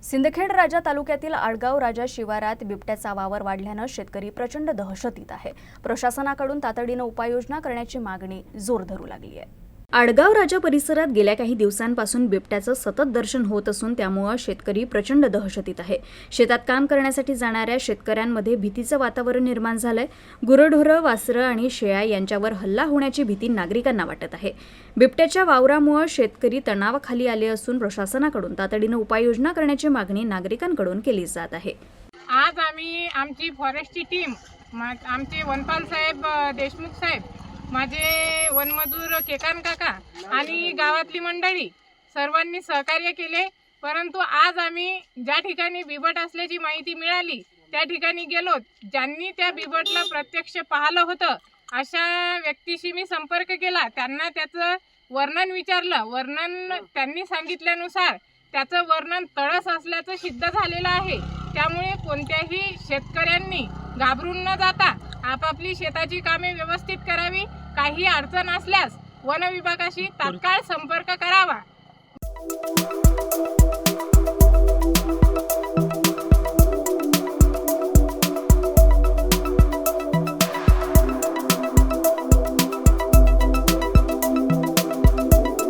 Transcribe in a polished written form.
सिंदखेड राजा तालुक्यातील आडगाव राजा शिवारात बिबट्याचा वावर वाढल्यानं शेतकरी प्रचंड दहशतीत आहे। प्रशासनाकडून तातडीनं उपाययोजना करण्याची मागणी जोर धरू लागली आहे। आडगाव राजा परिसरात गेल्या काही दिवसांपासून बिबट्याचं सतत दर्शन होत असून त्यामुळे शेतकरी प्रचंड दहशतीत आहे। शेतात काम करण्यासाठी जाणाऱ्या शेतकऱ्यांमध्ये भीतीचं वातावरण निर्माण झालंय। गुरढोरं, वासरं आणि शेळ्या यांच्यावर हल्ला होण्याची भीती नागरिकांना वाटत आहे। बिबट्याच्या वावरामुळे शेतकरी तणावाखाली आले असून प्रशासनाकडून तातडीनं उपाययोजना करण्याची मागणी नागरिकांकडून केली जात आहे। आज आमची फॉरेस्टची टीम, आमचे वनपाल साहेब, देशमुख साहेब, माझे वनमजूर केकान काका आणि गावातली मंडळी सर्वांनी सहकार्य केले। परंतु आज आम्ही ज्या ठिकाणी बिबट असल्याची माहिती मिळाली त्या ठिकाणी गेलो। ज्यांनी त्या बिबटला प्रत्यक्ष पाहिलं होतं अशा व्यक्तीशी मी संपर्क केला। त्यांना त्याचं वर्णन विचारलं। वर्णन त्यांनी सांगितल्यानुसार त्याचं वर्णन तळस असल्याचं सिद्ध झालेलं आहे। त्यामुळे कोणत्याही शेतकऱ्यांनी घाबरून न जाता आपापली शेताची कामे व्यवस्थित करावी। काही अडचण असल्यास वन विभागाशी तात्काळ संपर्क करावा।